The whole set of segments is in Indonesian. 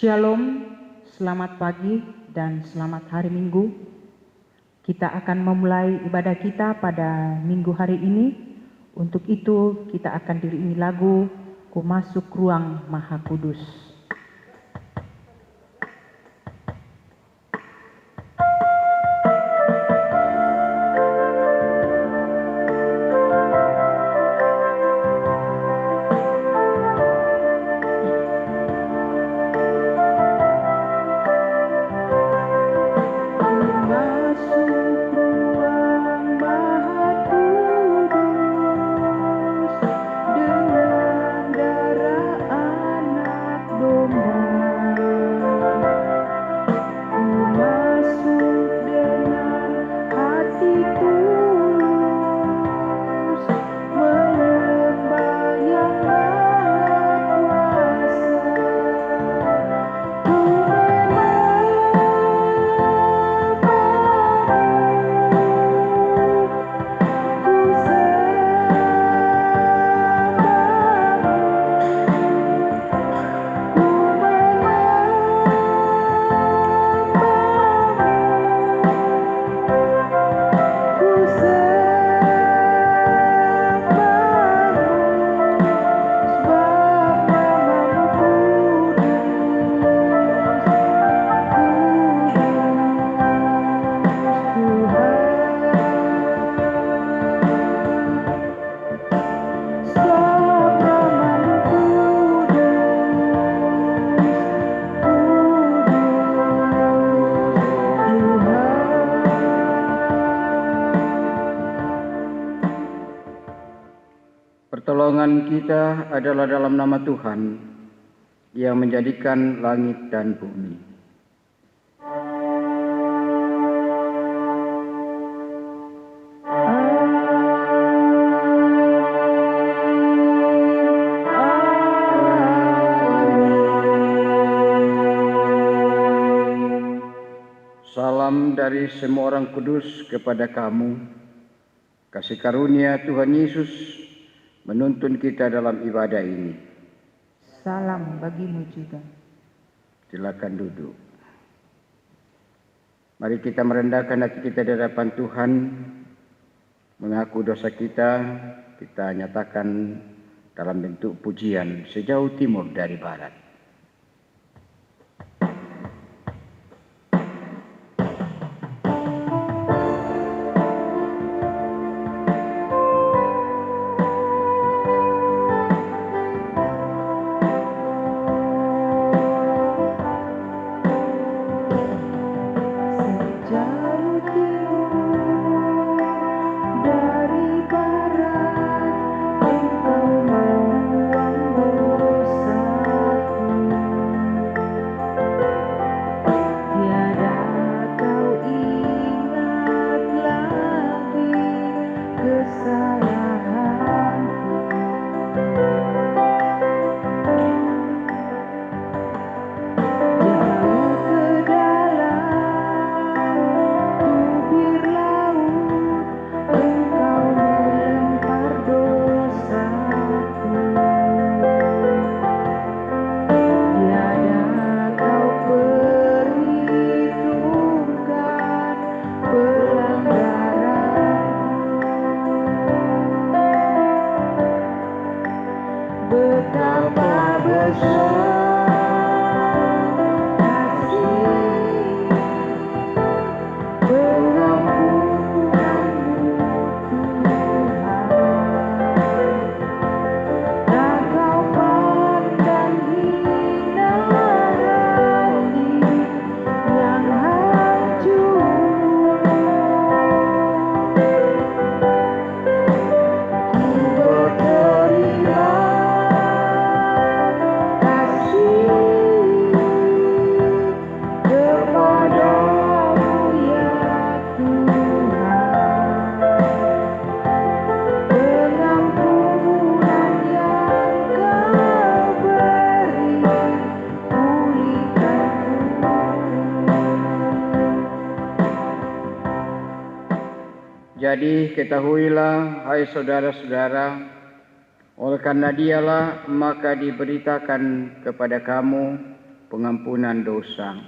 Shalom, selamat pagi dan selamat hari Minggu. Kita akan memulai ibadah kita pada minggu hari ini. Untuk itu kita akan diiringi lagu Ku Masuk Ruang Maha Kudus. Pertolongan kita adalah dalam nama Tuhan yang menjadikan langit dan bumi. Salam dari semua orang kudus kepada kamu. Kasih karunia Tuhan Yesus menuntun kita dalam ibadah ini. Salam bagimu juga. Silakan duduk. Mari kita merendahkan hati kita di hadapan Tuhan, mengaku dosa kita nyatakan dalam bentuk pujian sejauh timur dari barat. Jadi ketahuilah, hai saudara-saudara, oleh karena dialah maka diberitakan kepada kamu pengampunan dosa.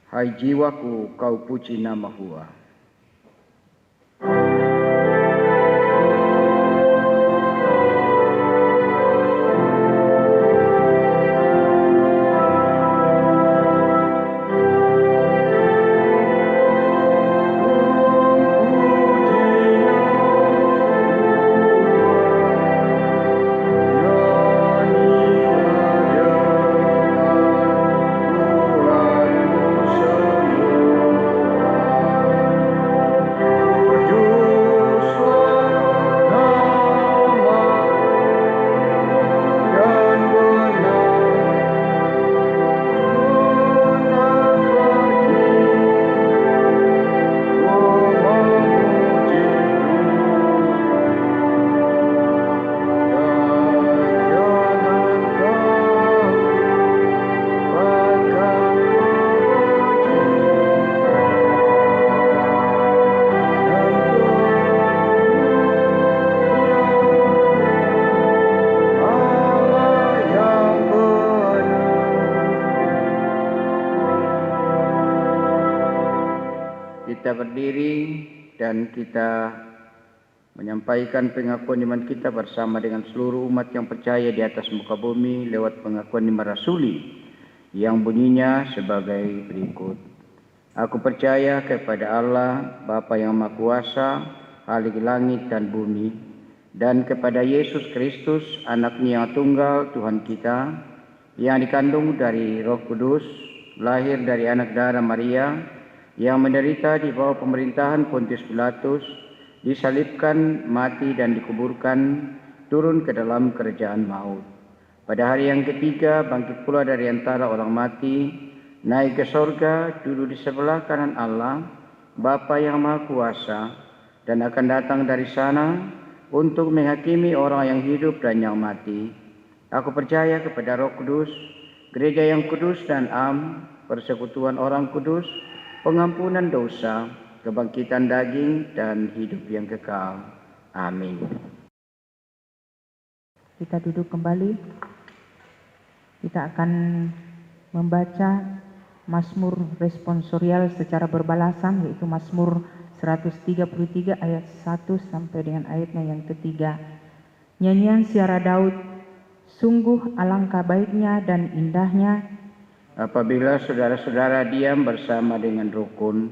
Hai jiwaku, kau puji nama Hua. Kita berdiri dan kita menyampaikan pengakuan iman kita bersama dengan seluruh umat yang percaya di atas muka bumi lewat pengakuan iman rasuli yang bunyinya sebagai berikut. Aku percaya kepada Allah, Bapa yang Maha Kuasa, Khalik langit dan bumi, dan kepada Yesus Kristus, Anaknya yang tunggal, Tuhan kita, yang dikandung dari Roh Kudus, lahir dari anak darah Maria, yang menderita di bawah pemerintahan Pontius Pilatus, disalibkan, mati dan dikuburkan, turun ke dalam kerajaan maut. Pada hari yang ketiga bangkit pula dari antara orang mati, naik ke sorga, duduk di sebelah kanan Allah, Bapa yang Maha Kuasa, dan akan datang dari sana untuk menghakimi orang yang hidup dan yang mati. Aku percaya kepada Roh Kudus, gereja yang kudus dan am, persekutuan orang kudus, pengampunan dosa, kebangkitan daging, dan hidup yang kekal. Amin. Kita duduk kembali. Kita akan membaca Mazmur responsorial secara berbalasan, yaitu Mazmur 133 ayat 1 sampai dengan ayatnya yang ketiga. Nyanyian Siara Daud, sungguh alangkah baiknya dan indahnya apabila saudara-saudara diam bersama dengan rukun,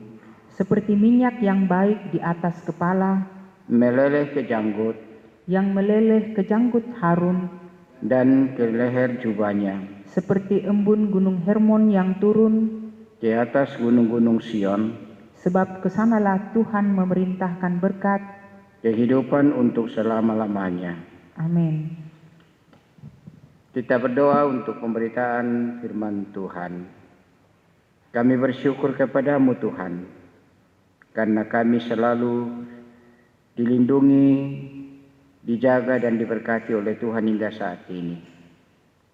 seperti minyak yang baik di atas kepala, meleleh ke janggut, yang meleleh ke janggut Harun, dan ke leher jubahnya, seperti embun gunung Hermon yang turun, di atas gunung-gunung Sion, sebab kesanalah Tuhan memerintahkan berkat, kehidupan untuk selama-lamanya. Amin. Kita berdoa untuk pemberitaan firman Tuhan. Kami bersyukur kepadamu Tuhan, karena kami selalu dilindungi, dijaga dan diberkati oleh Tuhan hingga saat ini.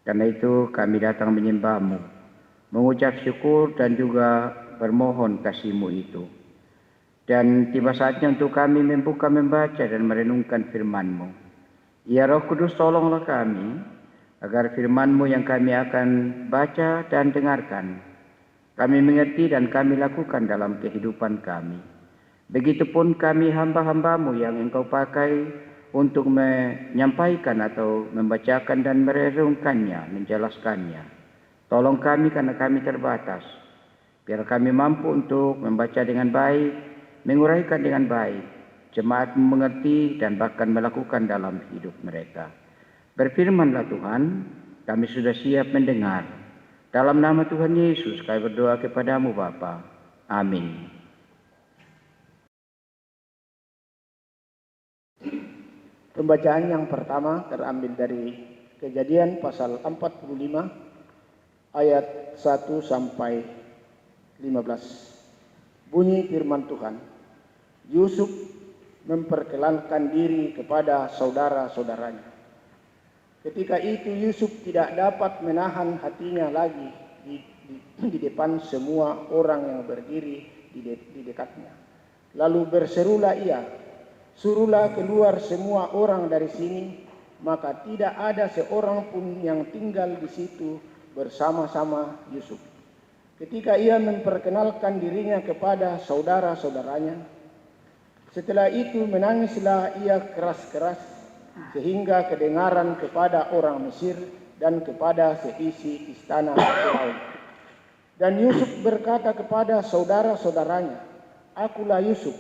Karena itu kami datang menyembah-Mu, mengucap syukur dan juga bermohon kasih-Mu itu. Dan tiba saatnya untuk kami membaca dan merenungkan firman-Mu. Ya Roh Kudus, tolonglah kami, agar firman-Mu yang kami akan baca dan dengarkan, kami mengerti dan kami lakukan dalam kehidupan kami. Begitupun kami hamba-hamba-Mu yang Engkau pakai untuk menyampaikan atau membacakan dan merenungkannya, menjelaskannya. Tolong kami karena kami terbatas. Biar kami mampu untuk membaca dengan baik, menguraikan dengan baik, jemaat mengerti dan bahkan melakukan dalam hidup mereka. Berfirmanlah Tuhan, kami sudah siap mendengar. Dalam nama Tuhan Yesus kami berdoa kepadamu Bapa. Amin. Pembacaan yang pertama terambil dari Kejadian pasal 45 ayat 1 sampai 15. Bunyi firman Tuhan. Yusuf memperkenalkan diri kepada saudara-saudaranya. Ketika itu Yusuf tidak dapat menahan hatinya lagi di depan semua orang yang berdiri di dekatnya. Lalu berserulah ia, suruhlah keluar semua orang dari sini, maka tidak ada seorang pun yang tinggal di situ bersama-sama Yusuf. Ketika ia memperkenalkan dirinya kepada saudara-saudaranya, setelah itu menangislah ia keras-keras sehingga kedengaran kepada orang Mesir dan kepada seisi istana Firaun. Dan Yusuf berkata kepada saudara-saudaranya, "Akulah Yusuf,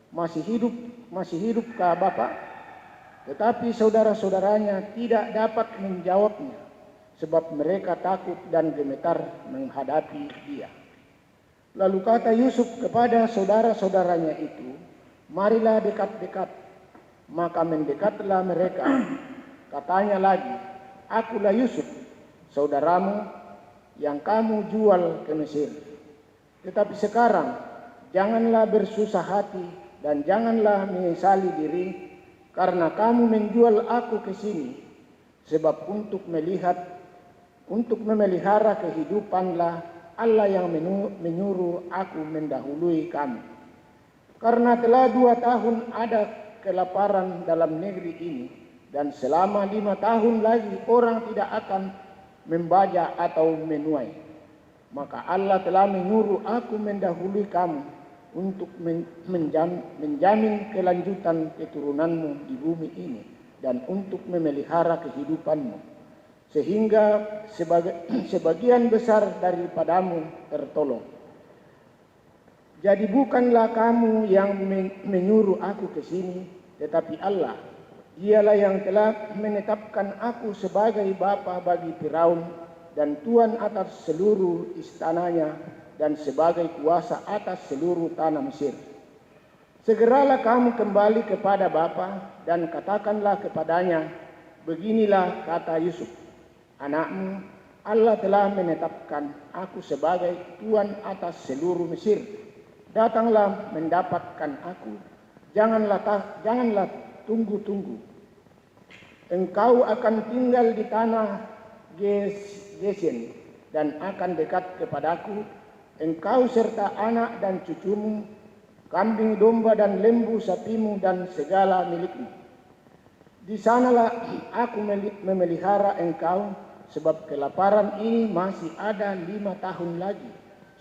masih hidupkah Bapak?" Tetapi saudara-saudaranya tidak dapat menjawabnya, sebab mereka takut dan gemetar menghadapi dia. Lalu kata Yusuf kepada saudara-saudaranya itu, "Marilah dekat-dekat." Maka mendekatlah mereka. Katanya lagi, "Akulah Yusuf, saudaramu yang kamu jual ke Mesir. Tetapi sekarang janganlah bersusah hati dan janganlah menyesali diri karena kamu menjual aku ke sini, sebab untuk memelihara kehidupanlah Allah yang menyuruh aku mendahului kamu. Karena telah 2 tahun ada kelaparan dalam negeri ini, dan selama 5 tahun lagi orang tidak akan membaja atau menuai. Maka Allah telah menyuruh aku mendahului kamu untuk menjamin kelanjutan keturunanmu di bumi ini dan untuk memelihara kehidupanmu, sehingga sebagian besar daripadamu tertolong. Jadi bukanlah kamu yang menyuruh aku ke sini, tetapi Allah. Dialah yang telah menetapkan aku sebagai bapa bagi Firaun dan tuan atas seluruh istananya dan sebagai kuasa atas seluruh tanah Mesir. Segeralah kamu kembali kepada bapa dan katakanlah kepadanya, beginilah kata Yusuf, anakmu, Allah telah menetapkan aku sebagai tuan atas seluruh Mesir. Datanglah mendapatkan aku, janganlah tunggu-tunggu. Engkau akan tinggal di tanah Gesen dan akan dekat kepadaku, engkau serta anak dan cucumu, kambing domba dan lembu sapimu dan segala milikmu. Di sanalah aku memelihara engkau, sebab kelaparan ini masih ada 5 tahun lagi,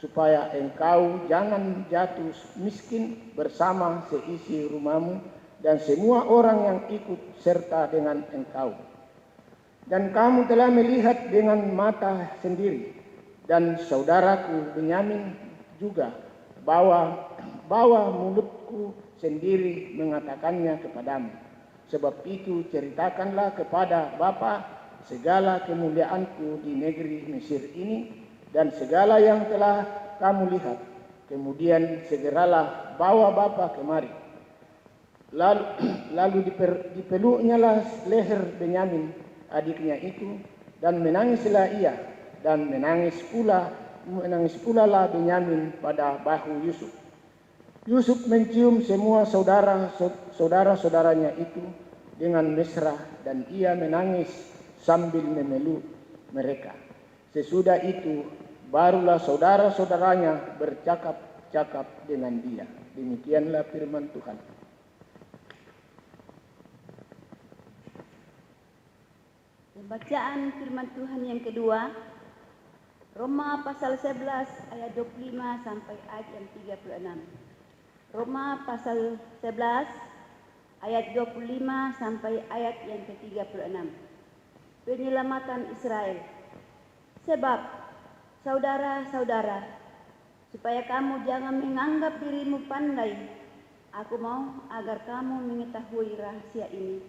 supaya engkau jangan jatuh miskin bersama seisi rumahmu dan semua orang yang ikut serta dengan engkau. Dan kamu telah melihat dengan mata sendiri, dan saudaraku Benyamin juga, bahwa mulutku sendiri mengatakannya kepadamu. Sebab itu ceritakanlah kepada Bapa segala kemuliaanku di negeri Mesir ini, dan segala yang telah kamu lihat. Kemudian segeralah bawa Bapa kemari. Lalu dipeluknyalah leher Benyamin adiknya itu, dan menangislah ia, dan menangis pula lah Benyamin pada bahu Yusuf. Yusuf mencium semua saudara-saudaranya itu dengan mesra, dan ia menangis sambil memeluk mereka. Sesudah itu barulah saudara-saudaranya bercakap-cakap dengan dia. Demikianlah firman Tuhan. Bacaan firman Tuhan yang kedua, Roma pasal 11 ayat 25 sampai ayat yang 36. Roma pasal 11 ayat 25 sampai ayat yang ke-36. Penyelamatan Israel. Sebab, saudara-saudara, supaya kamu jangan menganggap dirimu pandai, aku mau agar kamu mengetahui rahasia ini.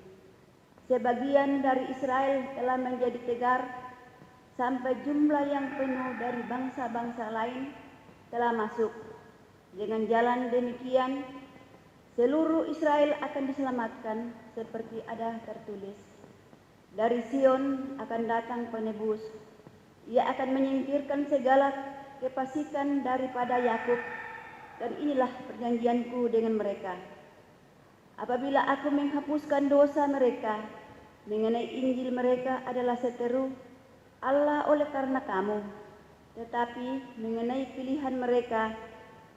Sebagian dari Israel telah menjadi tegar, sampai jumlah yang penuh dari bangsa-bangsa lain telah masuk. Dengan jalan demikian, seluruh Israel akan diselamatkan, seperti ada tertulis. Dari Sion akan datang penebus, ia akan menyingkirkan segala kefasikan daripada Yakub, dan inilah perjanjianku dengan mereka. Apabila aku menghapuskan dosa mereka, mengenai Injil mereka adalah seteru Allah oleh karena kamu, tetapi mengenai pilihan mereka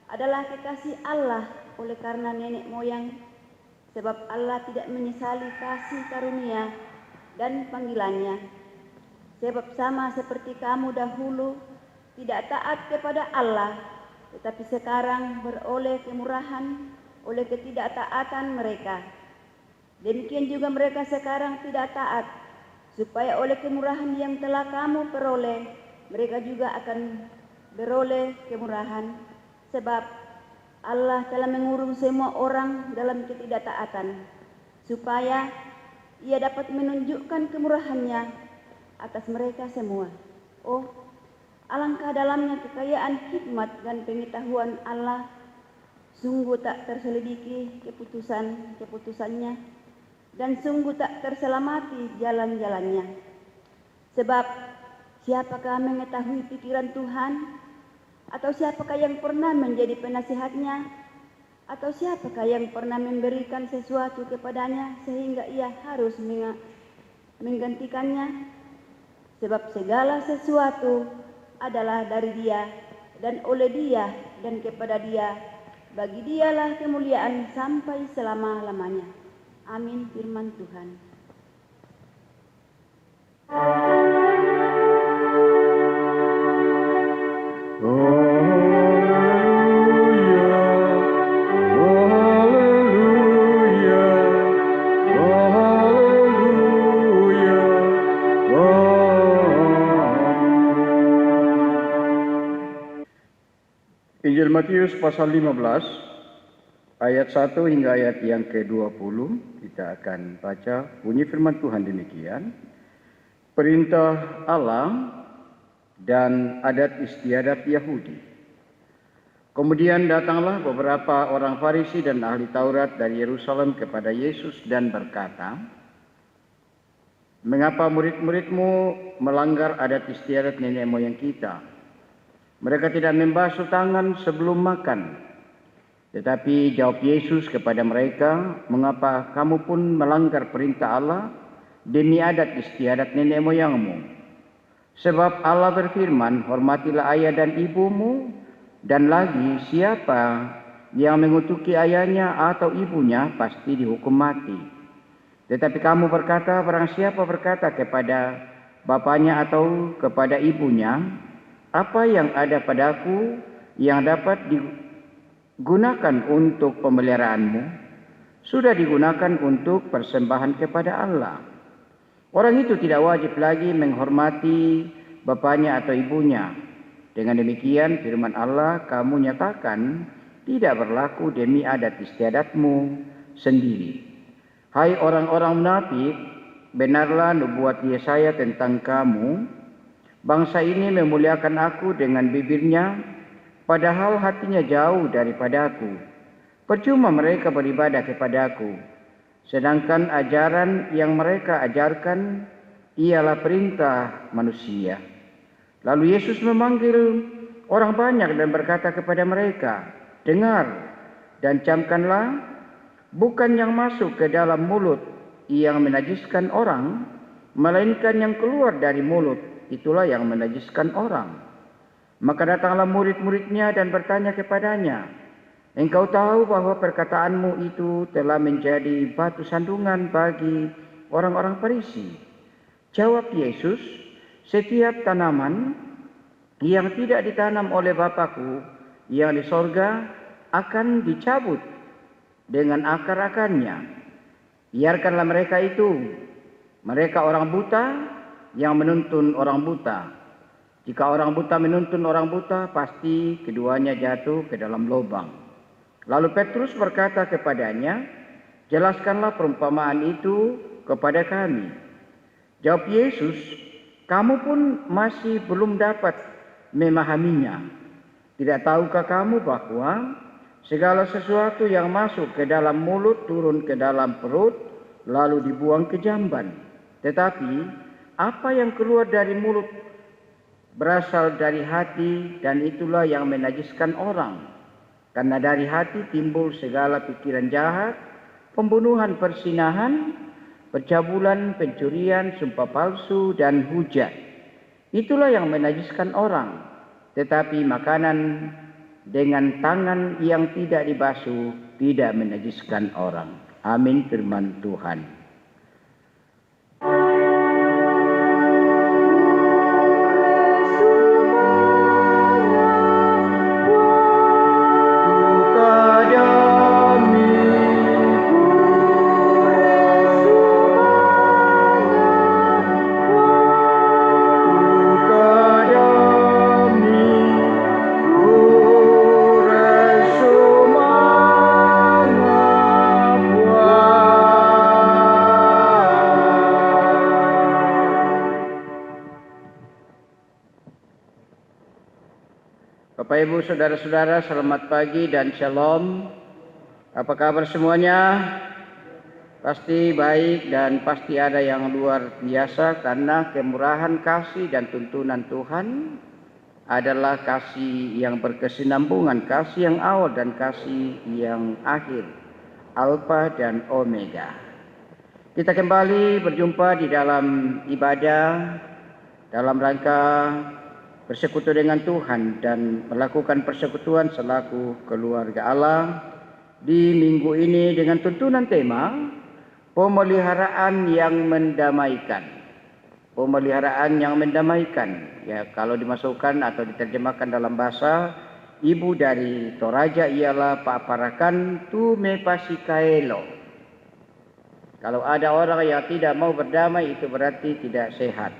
adalah kekasih Allah oleh karena nenek moyang, sebab Allah tidak menyesali kasih karunia dan panggilannya. Sebab sama seperti kamu dahulu tidak taat kepada Allah, tetapi sekarang beroleh kemurahan oleh ketidaktaatan mereka. Demikian juga mereka sekarang tidak taat, supaya oleh kemurahan yang telah kamu peroleh, mereka juga akan beroleh kemurahan. Sebab Allah telah mengurung semua orang dalam ketidaktaatan, supaya Ia dapat menunjukkan kemurahannya atas mereka semua. Oh, alangkah dalamnya kekayaan hikmat dan pengetahuan Allah, sungguh tak terselidiki keputusannya, dan sungguh tak terselamati jalan-jalannya. Sebab siapakah mengetahui pikiran Tuhan? Atau siapakah yang pernah menjadi penasihatnya? Atau siapakah yang pernah memberikan sesuatu kepadanya sehingga ia harus menggantikannya? Sebab segala sesuatu adalah dari Dia, dan oleh Dia, dan kepada Dia. Bagi Dialah kemuliaan sampai selama-lamanya. Amin. Firman Tuhan. Injil Matius pasal 15 ayat 1 hingga ayat yang ke-20 kita akan baca. Bunyi firman Tuhan demikian. Perintah Allah dan adat istiadat Yahudi. Kemudian datanglah beberapa orang Farisi dan ahli Taurat dari Yerusalem kepada Yesus dan berkata, "Mengapa murid-muridmu melanggar adat istiadat nenek moyang kita? Mereka tidak membasuh tangan sebelum makan." Tetapi jawab Yesus kepada mereka, "Mengapa kamu pun melanggar perintah Allah demi adat istiadat nenek moyangmu? Sebab Allah berfirman, hormatilah ayah dan ibumu, dan lagi siapa yang mengutuki ayahnya atau ibunya pasti dihukum mati. Tetapi kamu berkata, barang siapa berkata kepada bapaknya atau kepada ibunya, apa yang ada padaku yang dapat digunakan untuk pemeliharaanmu, sudah digunakan untuk persembahan kepada Allah. Orang itu tidak wajib lagi menghormati bapaknya atau ibunya. Dengan demikian firman Allah kamu nyatakan tidak berlaku demi adat istiadatmu sendiri. Hai orang-orang munafik, benarlah nubuat Yesaya tentang kamu. Bangsa ini memuliakan aku dengan bibirnya, padahal hatinya jauh daripadaku. Percuma mereka beribadah kepadaku, sedangkan ajaran yang mereka ajarkan ialah perintah manusia." Lalu Yesus memanggil orang banyak dan berkata kepada mereka, "Dengar dan camkanlah, bukan yang masuk ke dalam mulut yang menajiskan orang, melainkan yang keluar dari mulut, itulah yang menajiskan orang." Maka datanglah murid-muridnya dan bertanya kepadanya, "Engkau tahu bahwa perkataanmu itu telah menjadi batu sandungan bagi orang-orang Farisi?" Jawab Yesus, "Setiap tanaman yang tidak ditanam oleh Bapa-Ku yang di sorga akan dicabut dengan akar-akarnya. Biarkanlah mereka itu. Mereka orang buta yang menuntun orang buta. Jika orang buta menuntun orang buta, pasti keduanya jatuh ke dalam lubang." Lalu Petrus berkata kepadanya, "Jelaskanlah perumpamaan itu kepada kami." Jawab Yesus, "Kamu pun masih belum dapat memahaminya. Tidak tahukah kamu bahwa segala sesuatu yang masuk ke dalam mulut turun ke dalam perut, lalu dibuang ke jamban. Tetapi apa yang keluar dari mulut berasal dari hati, dan itulah yang menajiskan orang. Karena dari hati timbul segala pikiran jahat, pembunuhan, perzinahan, percabulan, pencurian, sumpah palsu, dan hujat. Itulah yang menajiskan orang. Tetapi makanan dengan tangan yang tidak dibasuh tidak menajiskan orang." Amin. Firman Tuhan. Bapak Ibu Saudara-saudara, selamat pagi dan shalom. Apa kabar semuanya? Pasti baik dan pasti ada yang luar biasa, karena kemurahan kasih dan tuntunan Tuhan adalah kasih yang berkesinambungan, kasih yang awal dan kasih yang akhir, Alfa dan Omega. Kita kembali berjumpa di dalam ibadah dalam rangka bersekutu dengan Tuhan dan melakukan persekutuan selaku keluarga Allah di minggu ini dengan tuntunan tema pemeliharaan yang mendamaikan. Pemeliharaan yang mendamaikan. Ya, kalau dimasukkan atau diterjemahkan dalam bahasa ibu dari Toraja ialah paparakan tu me pasikaelo. Kalau ada orang yang tidak mau berdamai, itu berarti tidak sehat.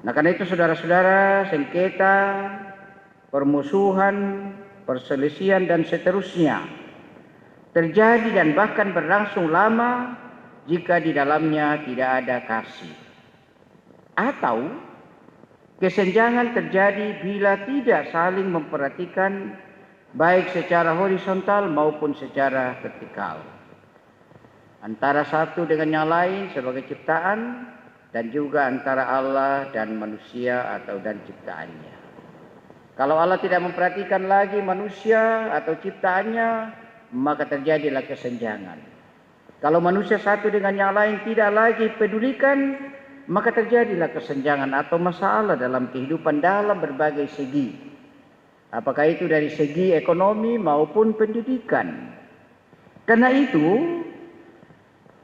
Nah, karena itu saudara-saudara, sengketa, permusuhan, perselisihan dan seterusnya terjadi dan bahkan berlangsung lama jika di dalamnya tidak ada kasih. Atau kesenjangan terjadi bila tidak saling memperhatikan baik secara horizontal maupun secara vertikal, antara satu dengan yang lain sebagai ciptaan, dan juga antara Allah dan manusia atau dan ciptaannya. Kalau Allah tidak memperhatikan lagi manusia atau ciptaannya, maka terjadilah kesenjangan. Kalau manusia satu dengan yang lain tidak lagi pedulikan, maka terjadilah kesenjangan atau masalah dalam kehidupan dalam berbagai segi. Apakah itu dari segi ekonomi maupun pendidikan. Karena itu,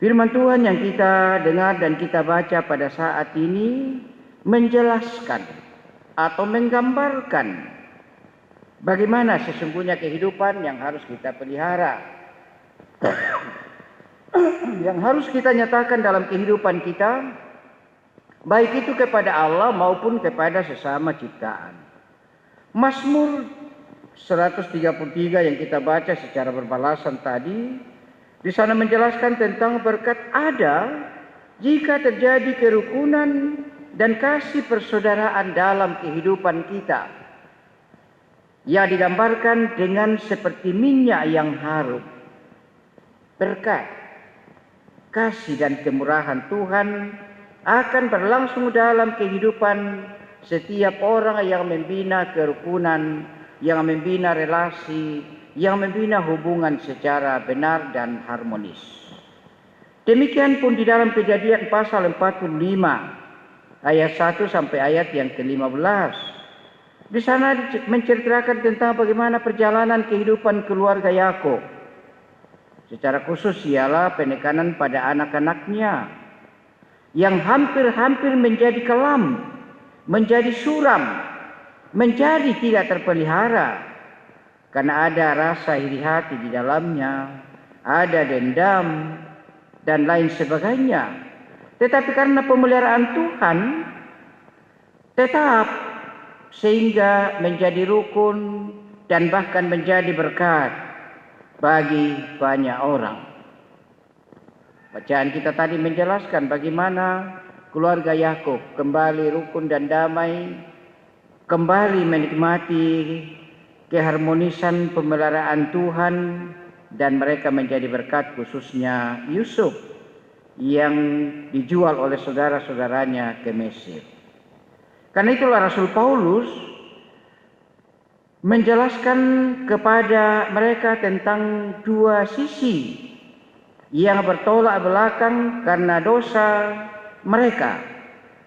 firman Tuhan yang kita dengar dan kita baca pada saat ini menjelaskan atau menggambarkan bagaimana sesungguhnya kehidupan yang harus kita pelihara, yang harus kita nyatakan dalam kehidupan kita, baik itu kepada Allah maupun kepada sesama ciptaan. Mazmur 133 yang kita baca secara berbalasan tadi, di sana menjelaskan tentang berkat ada jika terjadi kerukunan dan kasih persaudaraan dalam kehidupan kita. Ia digambarkan dengan seperti minyak yang harum. Berkat, kasih dan kemurahan Tuhan akan berlangsung dalam kehidupan setiap orang yang membina kerukunan, yang membina relasi, yang membina hubungan secara benar dan harmonis. Demikian pun di dalam Kejadian pasal 45 ayat 1 sampai ayat yang ke-15. Di sana menceritakan tentang bagaimana perjalanan kehidupan keluarga Yakub. Secara khusus ialah penekanan pada anak-anaknya yang hampir-hampir menjadi kelam, menjadi suram, menjadi tidak terpelihara. Karena ada rasa iri hati di dalamnya, ada dendam, dan lain sebagainya. Tetapi karena pemeliharaan Tuhan, tetap sehingga menjadi rukun dan bahkan menjadi berkat bagi banyak orang. Bacaan kita tadi menjelaskan bagaimana keluarga Yakub kembali rukun dan damai, kembali menikmati keharmonisan pemeliharaan Tuhan, dan mereka menjadi berkat, khususnya Yusuf yang dijual oleh saudara-saudaranya ke Mesir. Karena itulah Rasul Paulus menjelaskan kepada mereka tentang dua sisi yang bertolak belakang karena dosa mereka.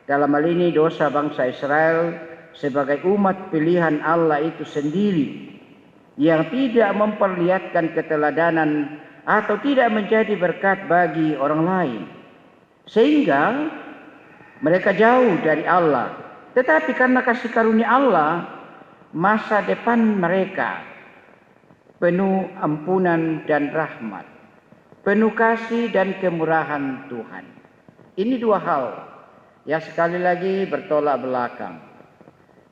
Dalam hal ini dosa bangsa Israel sebagai umat pilihan Allah itu sendiri, yang tidak memperlihatkan keteladanan atau tidak menjadi berkat bagi orang lain, sehingga mereka jauh dari Allah. Tetapi karena kasih karunia Allah, masa depan mereka penuh ampunan dan rahmat, penuh kasih dan kemurahan Tuhan. Ini dua hal yang sekali lagi bertolak belakang.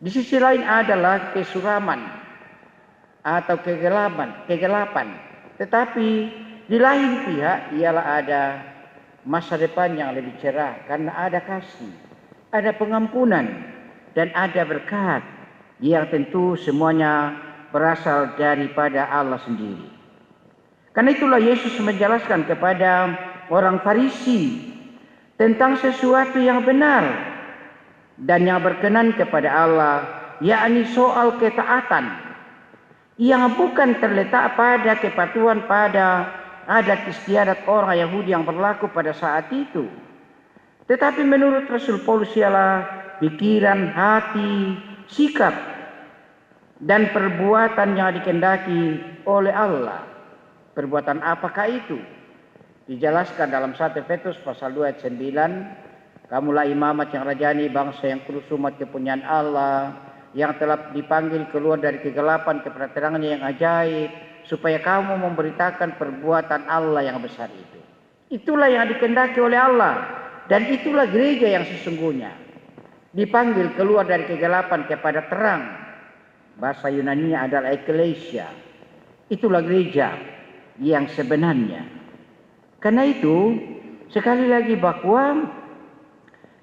Di sisi lain adalah kesuraman atau kegelapan. Tetapi di lain pihak ialah ada masa depan yang lebih cerah karena ada kasih, ada pengampunan, dan ada berkat yang tentu semuanya berasal daripada Allah sendiri. Karena itulah Yesus menjelaskan kepada orang Farisi tentang sesuatu yang benar dan yang berkenan kepada Allah, yakni soal ketaatan yang bukan terletak pada kepatuhan pada adat istiadat orang Yahudi yang berlaku pada saat itu, tetapi menurut Rasul Paulus ialah pikiran, hati, sikap, dan perbuatan yang dikehendaki oleh Allah. Perbuatan apakah itu? Dijelaskan dalam 1 Petrus pasal 2 ayat 9. Kamulah imamat yang rajani, bangsa yang kudus, umat kepunyaan Allah, yang telah dipanggil keluar dari kegelapan kepada terangnya yang ajaib, supaya kamu memberitakan perbuatan Allah yang besar itu. Itulah yang dikehendaki oleh Allah, dan itulah gereja yang sesungguhnya. Dipanggil keluar dari kegelapan kepada terang. Bahasa Yunani-nya adalah eklesia. Itulah gereja yang sebenarnya. Karena itu, sekali lagi bahwa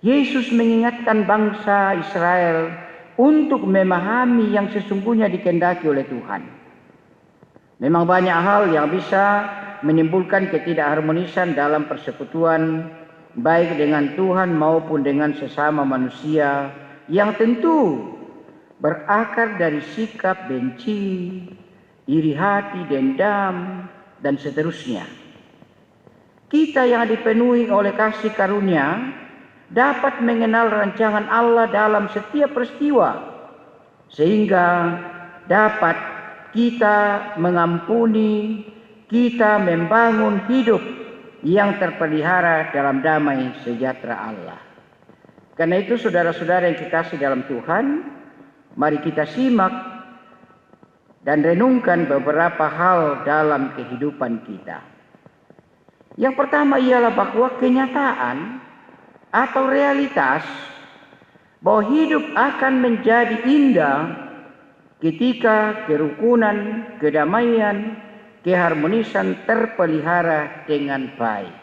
Yesus mengingatkan bangsa Israel untuk memahami yang sesungguhnya dikehendaki oleh Tuhan. Memang banyak hal yang bisa menimbulkan ketidakharmonisan dalam persekutuan, baik dengan Tuhan maupun dengan sesama manusia, yang tentu berakar dari sikap benci, iri hati, dendam, dan seterusnya. Kita yang dipenuhi oleh kasih karunia dapat mengenal rancangan Allah dalam setiap peristiwa, sehingga dapat kita mengampuni, kita membangun hidup yang terpelihara dalam damai sejahtera Allah. Karena itu saudara-saudara yang dikasihi dalam Tuhan, mari kita simak dan renungkan beberapa hal dalam kehidupan kita. Yang pertama ialah bahwa kenyataan atau realitas bahwa hidup akan menjadi indah ketika kerukunan, kedamaian, keharmonisan terpelihara dengan baik.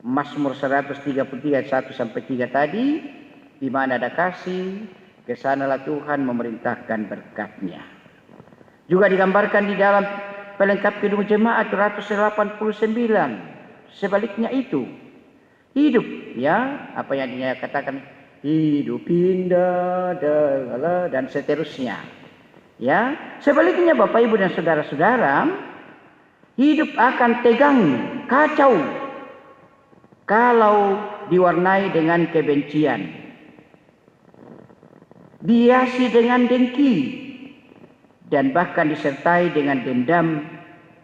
Mazmur 133 ayat 1-3 tadi, di mana ada kasih, kesanalah Tuhan memerintahkan berkat-Nya. Juga digambarkan di dalam pelengkap Kidung Jemaat 189. Sebaliknya itu, hidup, ya, apa yang dia katakan, hidup indah dan seterusnya. Ya, sebaliknya Bapak Ibu dan saudara-saudara, hidup akan tegang, kacau kalau diwarnai dengan kebencian, dihiasi dengan dengki, dan bahkan disertai dengan dendam,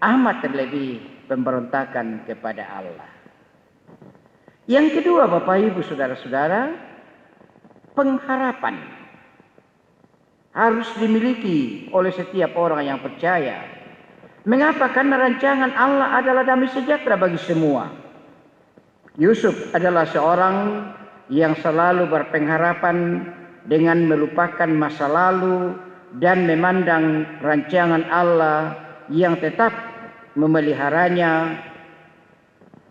amat terlebih pemberontakan kepada Allah. Yang kedua Bapak Ibu saudara-saudara, pengharapan harus dimiliki oleh setiap orang yang percaya. Mengapa? Karena rancangan Allah adalah damai sejahtera bagi semua. Yusuf adalah seorang yang selalu berpengharapan dengan melupakan masa lalu dan memandang rancangan Allah yang tetap memeliharanya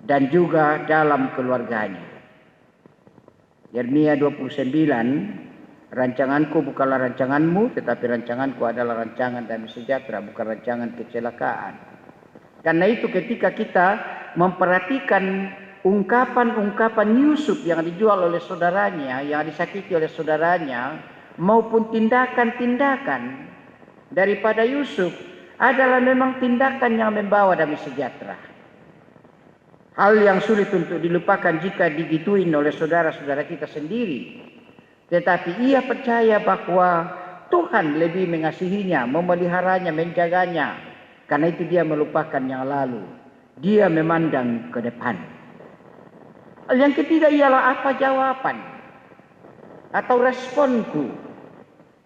dan juga dalam keluarganya. Yeremia 29, rancanganku bukanlah rancanganmu, tetapi rancanganku adalah rancangan damai sejahtera, bukan rancangan kecelakaan. Karena itu ketika kita memperhatikan ungkapan-ungkapan Yusuf yang dijual oleh saudaranya, yang disakiti oleh saudaranya, maupun tindakan-tindakan daripada Yusuf adalah memang tindakan yang membawa damai sejahtera. Hal yang sulit untuk dilupakan jika digituin oleh saudara-saudara kita sendiri. Tetapi ia percaya bahwa Tuhan lebih mengasihinya, memeliharanya, menjaganya. Karena itu dia melupakan yang lalu. Dia memandang ke depan. Yang ketiga ialah apa jawaban atau responku.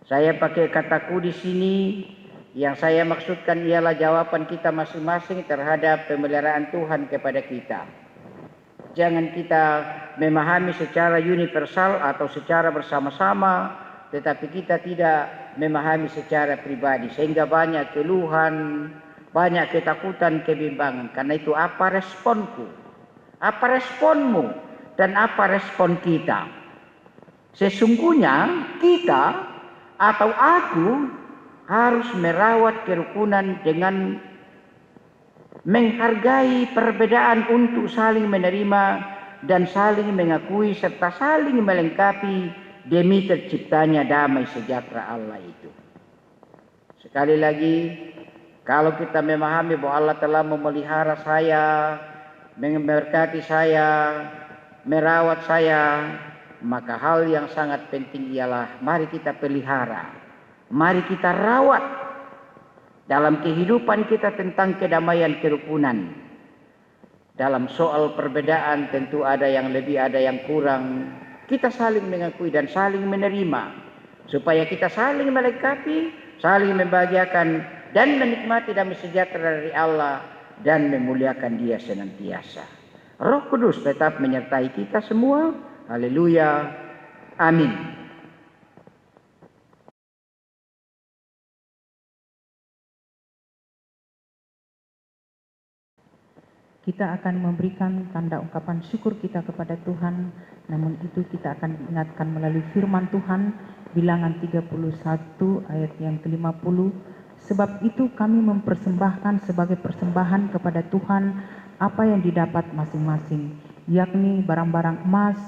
Saya pakai kataku di sini, yang saya maksudkan ialah jawaban kita masing-masing terhadap pemeliharaan Tuhan kepada kita. Jangan kita memahami secara universal atau secara bersama-sama, tetapi kita tidak memahami secara pribadi, sehingga banyak keluhan, banyak ketakutan, kebimbangan. Karena itu apa responku? Apa responmu? Dan apa respon kita? Sesungguhnya kita atau aku harus merawat kerukunan dengan menghargai perbedaan untuk saling menerima dan saling mengakui serta saling melengkapi demi terciptanya damai sejahtera Allah itu. Sekali lagi, kalau kita memahami bahwa Allah telah memelihara saya, memberkati saya, merawat saya, maka hal yang sangat penting ialah mari kita pelihara, mari kita rawat dalam kehidupan kita tentang kedamaian kerukunan. Dalam soal perbedaan tentu ada yang lebih, ada yang kurang. Kita saling mengakui dan saling menerima, supaya kita saling melengkapi, saling membahagiakan dan menikmati damai sejahtera dari Allah dan memuliakan Dia senantiasa. Roh Kudus tetap menyertai kita semua. Haleluya. Amin. Kita akan memberikan tanda ungkapan syukur kita kepada Tuhan, namun itu kita akan diingatkan melalui firman Tuhan, Bilangan 31 ayat yang ke-50. Sebab itu kami mempersembahkan sebagai persembahan kepada Tuhan apa yang didapat masing-masing, yakni barang-barang emas,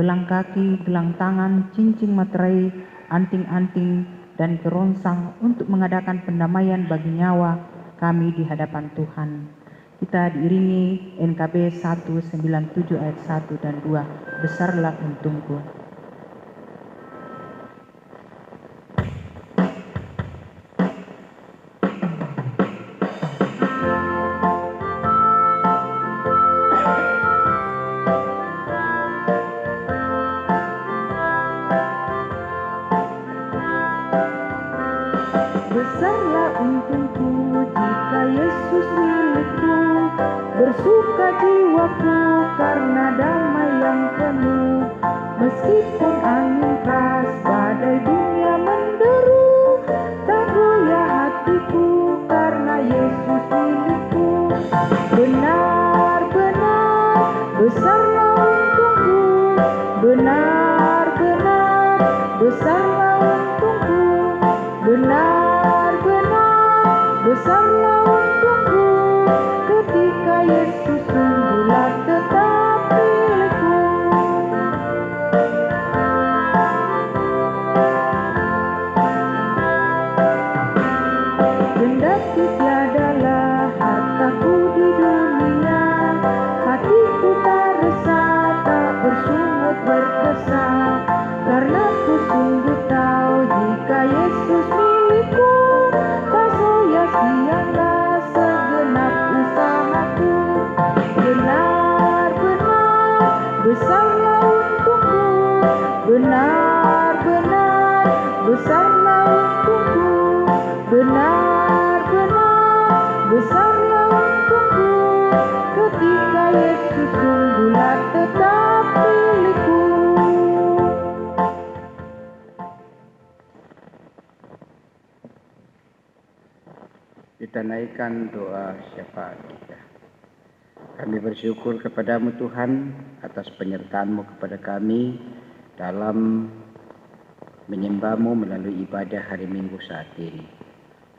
gelang kaki, gelang tangan, cincin materai, anting-anting, dan kerongsang untuk mengadakan pendamaian bagi nyawa kami di hadapan Tuhan. Kita diiringi NKB 197 ayat 1 dan 2. Besarlah untungku. Besarlah untungku jika Yesus milikku, bersuka jiwaku karena damai yang penuh. Meskipun angin keras, badai dunia menderu, tak goyah hatiku karena Yesus milikku. Benar-benar besarlah untungku, benar-benar besarlah untungku, benar-benar besarlah untungku ketika Yesus sungguhlah tetap milikku. Kendati tiadalah hartaku di dunia, hatiku tak resah, tak bersungut berkesan, karena ku sungguh tahu jika Yesus milikku, tak sia-sialah segenap usahaku. Benar-benar besarlah untungku, benar-benar besarlah untungku, benar-benar besarlah untungku ketika Yesus sungguhlah tetap milikku. Kita naikkan doa syafaat kita. Kami bersyukur kepadamu Tuhan atas penyertaan-Mu kepada kami dalam menyembah-Mu melalui ibadah hari Minggu saat ini.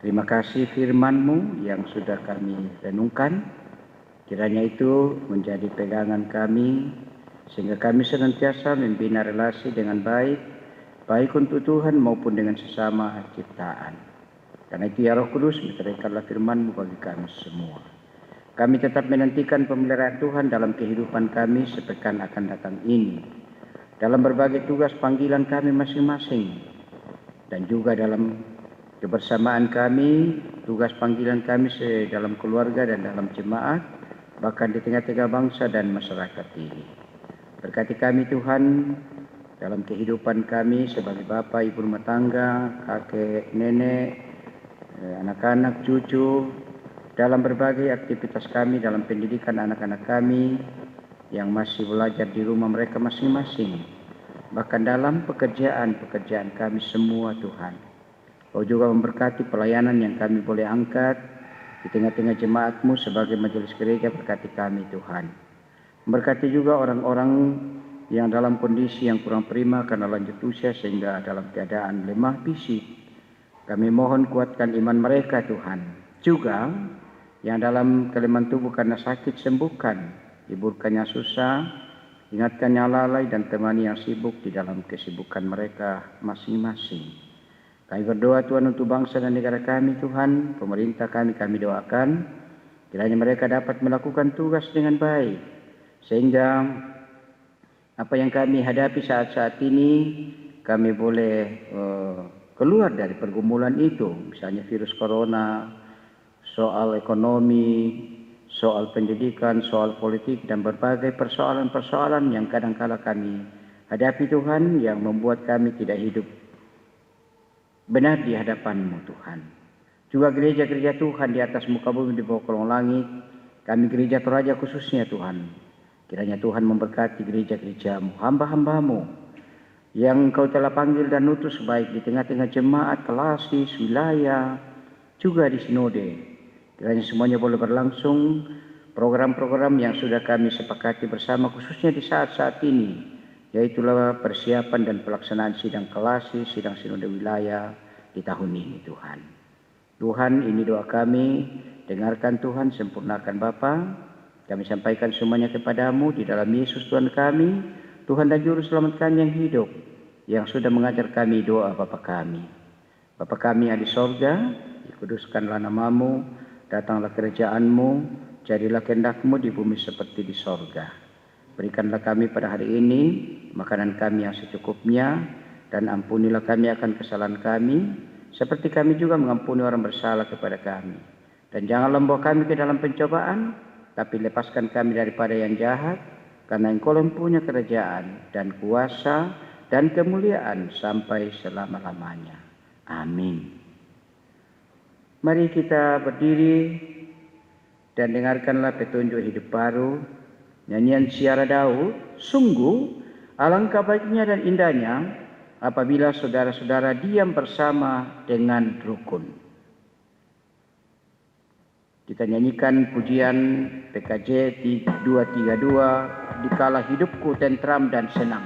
Terima kasih firman-Mu yang sudah kami renungkan. Kiranya itu menjadi pegangan kami sehingga kami senantiasa membina relasi dengan baik, baik untuk Tuhan maupun dengan sesama ciptaan. Karena itu ya Roh Kudus, meteraikanlah firman-Mu bagi kami semua. Kami tetap menantikan pemeliharaan Tuhan dalam kehidupan kami sepekan akan datang ini. Dalam berbagai tugas panggilan kami masing-masing. Dan juga dalam kebersamaan kami, tugas panggilan kami dalam keluarga dan dalam jemaat, bahkan di tengah-tengah bangsa dan masyarakat ini. Berkati kami Tuhan dalam kehidupan kami sebagai bapa, ibu rumah tangga, kakek, nenek, anak-anak, cucu, dalam berbagai aktivitas kami, dalam pendidikan anak-anak kami yang masih belajar di rumah mereka masing-masing, bahkan dalam pekerjaan-pekerjaan kami semua Tuhan. Kau juga memberkati pelayanan yang kami boleh angkat di tengah-tengah jemaat-Mu sebagai majelis gereja. Berkati kami Tuhan. Memberkati juga orang-orang yang dalam kondisi yang kurang prima karena lanjut usia sehingga dalam keadaan lemah fisik. Kami mohon kuatkan iman mereka Tuhan. Juga yang dalam kelemahan tubuh karena sakit sembuhkan, hiburkannya susah, ingatkannya lalai dan temani yang sibuk di dalam kesibukan mereka masing-masing. Kami berdoa Tuhan untuk bangsa dan negara kami Tuhan, pemerintah kami doakan, kiranya mereka dapat melakukan tugas dengan baik, sehingga apa yang kami hadapi saat-saat ini, kami boleh keluar dari pergumulan itu, misalnya virus corona, soal ekonomi, soal pendidikan, soal politik, dan berbagai persoalan-persoalan yang kadang-kala kami hadapi Tuhan, yang membuat kami tidak hidup benar di hadapan-Mu Tuhan. Juga gereja-gereja Tuhan di atas muka bumi di bawah kolong langit, kami gereja Toraja khususnya Tuhan. Kiranya Tuhan memberkati gereja-gereja-Mu, hamba-hamba-Mu yang Engkau telah panggil dan utus baik di tengah-tengah jemaat, kelasis, wilayah, juga di sinode. Kiranya semuanya boleh berlangsung program-program yang sudah kami sepakati bersama khususnya di saat-saat ini, yaitulah persiapan dan pelaksanaan sidang kelasis, sidang sinode wilayah di tahun ini Tuhan. Tuhan, ini doa kami, dengarkan Tuhan, sempurnakan Bapa. Kami sampaikan semuanya kepadamu di dalam Yesus Tuhan kami, Tuhan dan Juru Selamat kami yang hidup, yang sudah mengajar kami doa Bapa kami. Bapa kami yang di sorga, dikuduskanlah namamu, datanglah kerajaan-Mu, jadilah kehendak-Mu di bumi seperti di sorga. Berikanlah kami pada hari ini makanan kami yang secukupnya, dan ampunilah kami akan kesalahan kami, seperti kami juga mengampuni orang bersalah kepada kami. Dan janganlah membawa kami ke dalam pencobaan, tapi lepaskan kami daripada yang jahat, karena Engkau mempunyai kerajaan dan kuasa dan kemuliaan sampai selama-lamanya. Amin. Mari kita berdiri dan dengarkanlah petunjuk hidup baru, nyanyian Siara Daud. Sungguh alangkah baiknya dan indahnya apabila saudara-saudara diam bersama dengan rukun. Kita nyanyikan pujian PKJ 232, dikala hidupku tentram dan senang.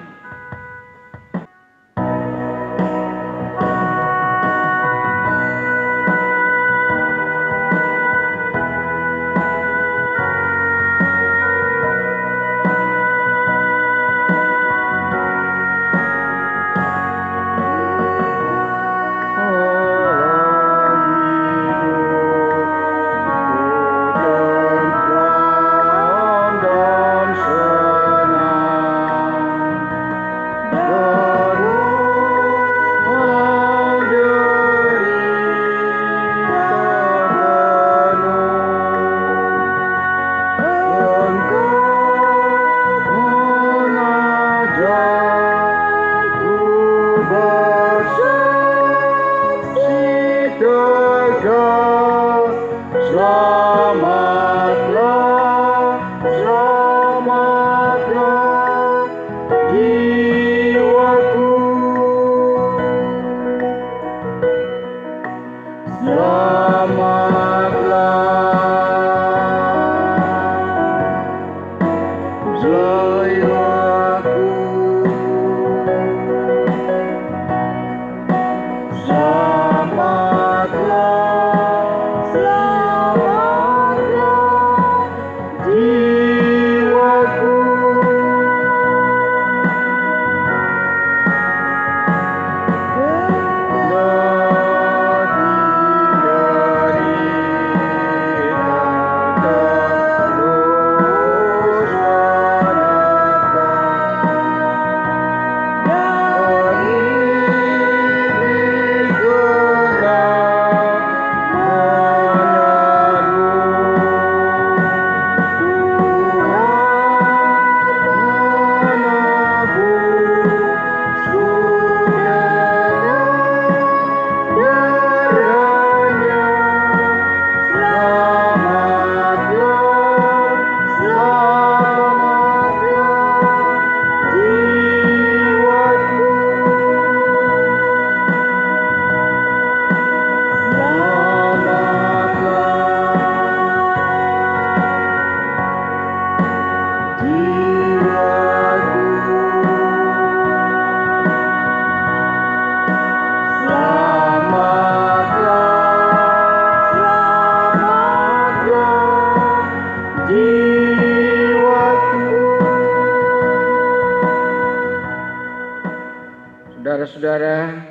Saudara-saudara,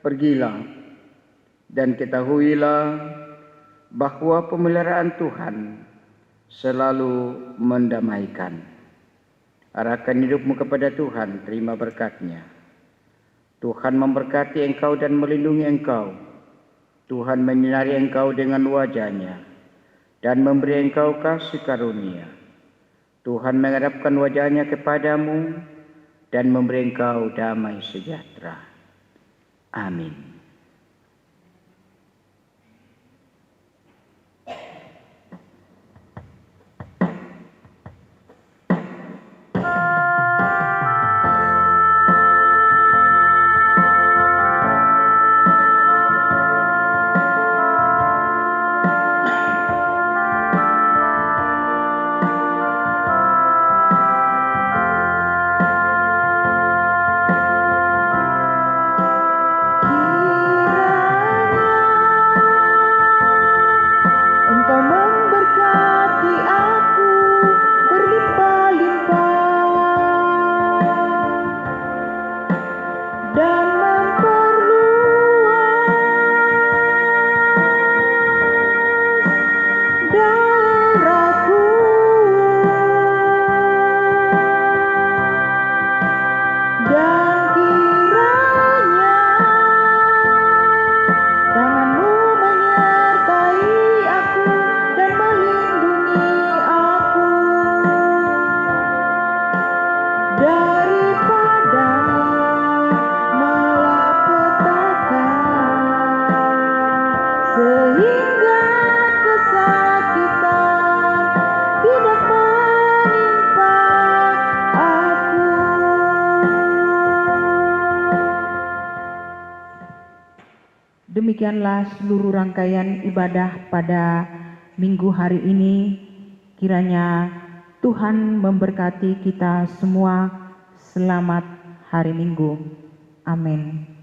pergilah dan ketahuilah bahwa pemeliharaan Tuhan selalu mendamaikan. Arahkan hidupmu kepada Tuhan, terima berkat-Nya. Tuhan memberkati engkau dan melindungi engkau. Tuhan menyinari engkau dengan wajah-Nya dan memberi engkau kasih karunia. Tuhan menghadapkan wajah-Nya kepadamu dan memberi engkau damai sejahtera. Amin. Engkau memberkati aku berlimpah-limpah dan memperluas daerahku. Dan kiranya tanganmu menyertai aku dan melindungi aku daripada malapetaka, sehingga kesakitan tidak menimpa aku. Demikianlah seluruh rangkaian ibadah pada minggu hari ini. Kiranya Tuhan memberkati kita semua. Selamat hari Minggu. Amin.